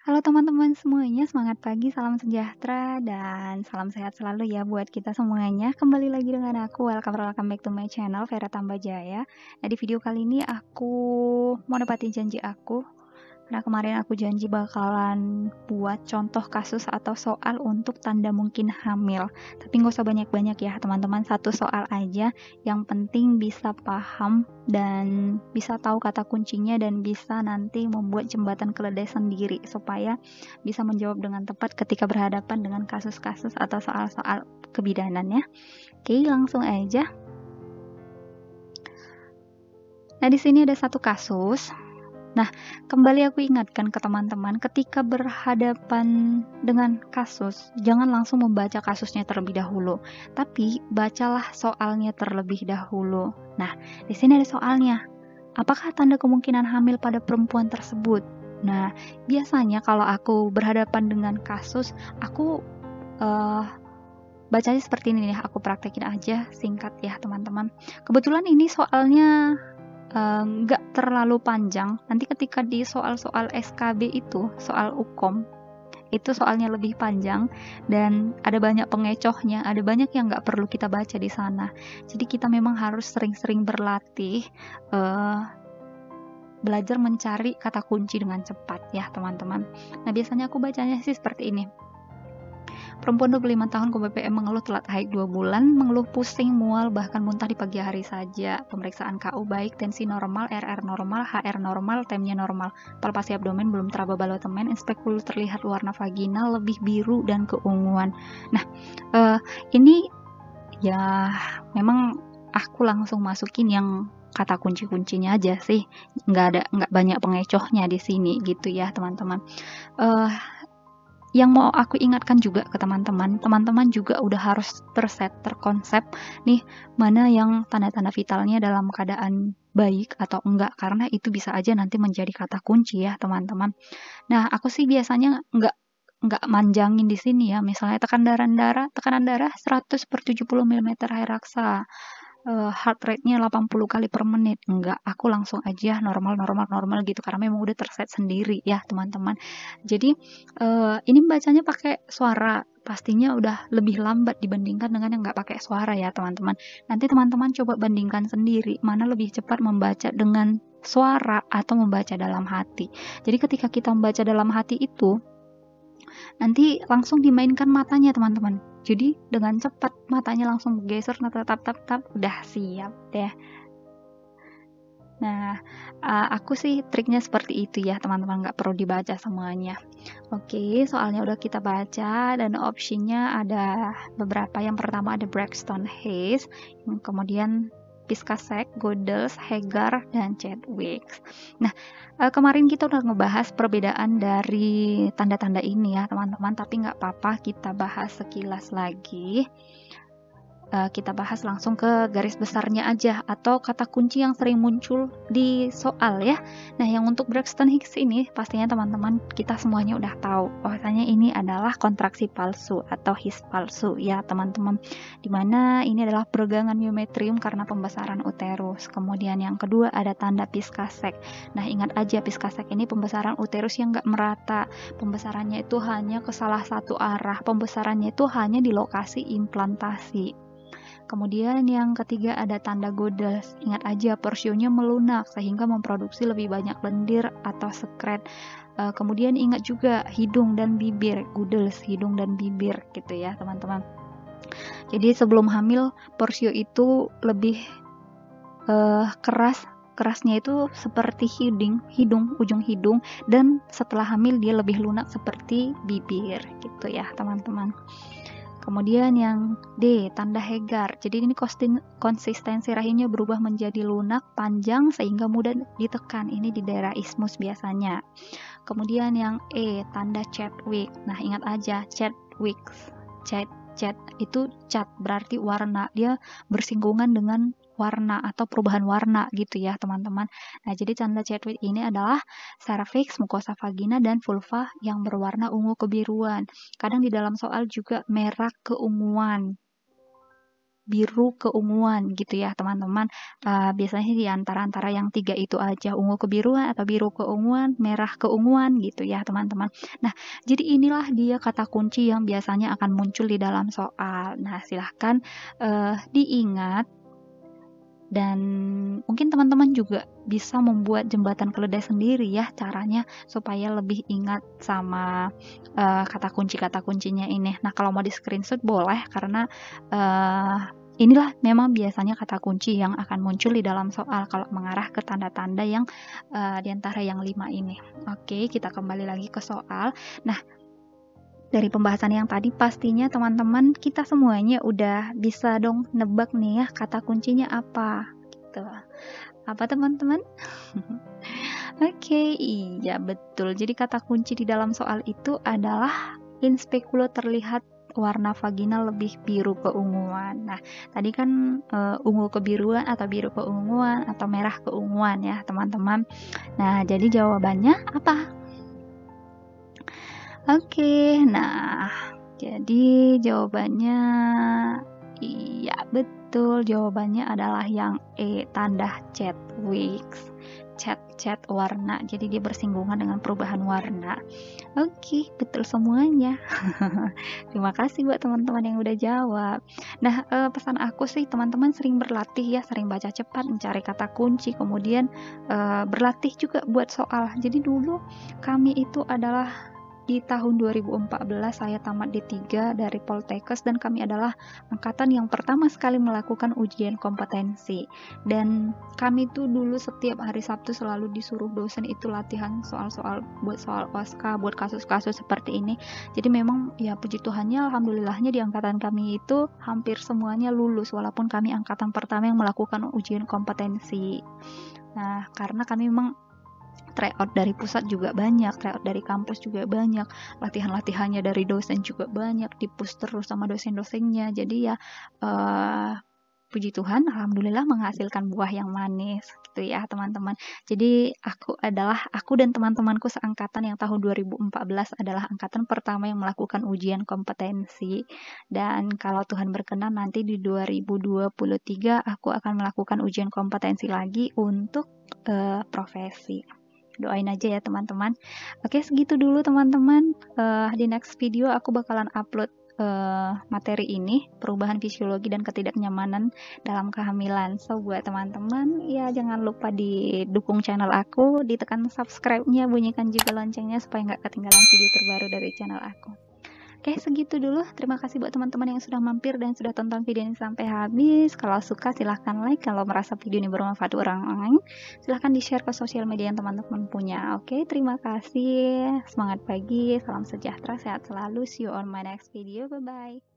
Halo teman-teman semuanya, semangat pagi, salam sejahtera, dan salam sehat selalu ya buat kita semuanya. Kembali lagi dengan aku, welcome back to my channel, Vera Tambajaya. Nah, di video kali ini aku mau nepatin janji aku, karena kemarin aku janji bakalan buat contoh kasus atau soal untuk tanda mungkin hamil. Tapi nggak usah banyak-banyak ya teman-teman, satu soal aja, yang penting bisa paham dan bisa tahu kata kuncinya dan bisa nanti membuat jembatan keledai sendiri supaya bisa menjawab dengan tepat ketika berhadapan dengan kasus-kasus atau soal-soal kebidanan ya. Oke, langsung aja. Nah, di sini ada satu kasus. Nah, kembali aku ingatkan ke teman-teman, ketika berhadapan dengan kasus, jangan langsung membaca kasusnya terlebih dahulu, tapi bacalah soalnya terlebih dahulu. Nah, di sini ada soalnya. Apakah tanda kemungkinan hamil pada perempuan tersebut? Nah, biasanya kalau aku berhadapan dengan kasus, aku bacanya seperti ini nih, aku praktekin aja singkat ya teman-teman. Kebetulan ini soalnya nggak terlalu panjang. Nanti ketika di soal-soal SKB itu, soal UKOM, itu soalnya lebih panjang dan ada banyak pengecohnya, ada banyak yang nggak perlu kita baca di sana. Jadi kita memang harus sering-sering berlatih, belajar mencari kata kunci dengan cepat ya teman-teman. Nah, biasanya aku bacanya sih seperti ini. Perempuan 25 tahun ke-BPM mengeluh telat haid 2 bulan, mengeluh pusing, mual, bahkan muntah di pagi hari saja. Pemeriksaan KU baik, tensi normal, RR normal, HR normal, temnya normal. Palpasi abdomen belum teraba balotemen, inspekul terlihat warna vagina lebih biru dan keunguan. Nah, ini ya memang aku langsung masukin yang kata kunci-kuncinya aja sih. Nggak banyak pengecohnya di sini gitu ya teman-teman. Yang mau aku ingatkan juga ke teman-teman juga udah harus terkonsep nih mana yang tanda-tanda vitalnya dalam keadaan baik atau enggak, karena itu bisa aja nanti menjadi kata kunci ya teman-teman. Nah, aku sih biasanya nggak manjangin di sini ya, misalnya tekanan darah 100/70 mm air raksa, heart rate-nya 80 kali per menit. Enggak, aku langsung aja normal gitu karena memang udah terset sendiri ya teman-teman. Jadi ini bacanya pakai suara, pastinya udah lebih lambat dibandingkan dengan yang nggak pakai suara ya teman-teman. Nanti teman-teman coba bandingkan sendiri mana lebih cepat membaca dengan suara atau membaca dalam hati. Jadi ketika kita membaca dalam hati itu nanti langsung dimainkan matanya teman-teman. Jadi dengan cepat matanya langsung bergeser, tap udah siap deh. Nah, aku sih triknya seperti itu ya teman-teman, nggak perlu dibaca semuanya. Oke, soalnya udah kita baca dan opsinya ada beberapa. Yang pertama ada Braxton Hayes, kemudian Piscasek, Godels, Hegar, dan Chadwick. Nah, kemarin kita udah ngebahas perbedaan dari tanda-tanda ini ya teman-teman, tapi nggak apa-apa kita bahas sekilas lagi. Kita bahas langsung ke garis besarnya aja atau kata kunci yang sering muncul di soal ya. Nah, yang untuk Braxton Hicks ini pastinya teman-teman kita semuanya udah tahu bahwasanya ini adalah kontraksi palsu atau His palsu ya teman-teman. Dimana ini adalah peregangan miometrium karena pembesaran uterus. Kemudian yang kedua ada tanda Piscasek. Nah, ingat aja Piscasek ini pembesaran uterus yang nggak merata. Pembesarannya itu hanya ke salah satu arah. Pembesarannya itu hanya di lokasi implantasi. Kemudian yang ketiga ada tanda Godels. Ingat aja porsionya melunak sehingga memproduksi lebih banyak lendir atau sekret. Kemudian ingat juga hidung dan bibir, Godels hidung dan bibir gitu ya teman-teman. Jadi sebelum hamil porsio itu lebih kerasnya itu seperti ujung hidung, dan setelah hamil dia lebih lunak seperti bibir gitu ya teman-teman. Kemudian yang D, tanda Hegar. Jadi ini konsistensi rahimnya berubah menjadi lunak, panjang, sehingga mudah ditekan. Ini di daerah ismus biasanya. Kemudian yang E, tanda Chadwick. Nah, ingat aja, Chadwick. Chat itu cat berarti warna. Dia bersinggungan dengan warna atau perubahan warna gitu ya teman-teman. Nah, jadi tanda Chadwick ini adalah cervix, mukosa vagina, dan vulva yang berwarna ungu kebiruan. Kadang di dalam soal juga merah keunguan. biru keunguan gitu ya teman-teman. Biasanya sih di antara yang 3 itu aja, ungu kebiruan atau biru keunguan, merah keunguan gitu ya teman-teman. Nah, jadi inilah dia kata kunci yang biasanya akan muncul di dalam soal. Nah, silahkan diingat, dan mungkin teman-teman juga bisa membuat jembatan keledai sendiri ya caranya supaya lebih ingat sama kata kuncinya ini. Nah, kalau mau di screenshot boleh, karena inilah memang biasanya kata kunci yang akan muncul di dalam soal kalau mengarah ke tanda-tanda yang di antara yang 5 ini. Oke, kita kembali lagi ke soal. Nah, dari pembahasan yang tadi pastinya teman-teman kita semuanya udah bisa dong nebak nih ya kata kuncinya apa gitu. Apa teman-teman? Oke, iya betul. Jadi kata kunci di dalam soal itu adalah in speculo terlihat warna vagina lebih biru keunguan. Nah, tadi kan ungu kebiruan atau biru keunguan atau merah keunguan ya teman-teman. Nah, jadi jawabannya apa? Oke, nah jadi jawabannya iya betul, jawabannya adalah yang E, tanda Chadwicks. Cat warna, jadi dia bersinggungan dengan perubahan warna. Oke, betul semuanya. Terima kasih buat teman-teman yang udah jawab. Nah, pesan aku sih teman-teman sering berlatih ya, sering baca cepat, mencari kata kunci, kemudian berlatih juga buat soal. Jadi dulu kami itu adalah di tahun 2014 saya tamat D3 dari Poltekkes, dan kami adalah angkatan yang pertama sekali melakukan ujian kompetensi. Dan kami tuh dulu setiap hari Sabtu selalu disuruh dosen itu latihan soal-soal, buat soal OSKA, buat kasus-kasus seperti ini. Jadi memang ya puji Tuhannya, alhamdulillahnya di angkatan kami itu hampir semuanya lulus, walaupun kami angkatan pertama yang melakukan ujian kompetensi. Nah, karena kami memang tryout dari pusat juga banyak, tryout dari kampus juga banyak, latihan-latihannya dari dosen juga banyak, dipush terus sama dosen-dosennya. Jadi ya puji Tuhan, alhamdulillah menghasilkan buah yang manis gitu ya teman-teman. Jadi aku dan teman-temanku seangkatan yang tahun 2014 adalah angkatan pertama yang melakukan ujian kompetensi. Dan kalau Tuhan berkenan nanti di 2023 aku akan melakukan ujian kompetensi lagi untuk profesi. Doain aja ya teman-teman. Oke, segitu dulu teman-teman. Di next video aku bakalan upload materi ini, perubahan fisiologi dan ketidaknyamanan dalam kehamilan. So buat teman-teman ya jangan lupa didukung channel aku, ditekan subscribe-nya, bunyikan juga loncengnya supaya nggak ketinggalan video terbaru dari channel aku. Oke, segitu dulu. Terima kasih buat teman-teman yang sudah mampir dan sudah tonton video ini sampai habis. Kalau suka silahkan like. Kalau merasa video ini bermanfaat orang lain, silahkan di-share ke sosial media yang teman-teman punya. Oke, terima kasih. Semangat pagi, salam sejahtera, sehat selalu. See you on my next video. Bye-bye.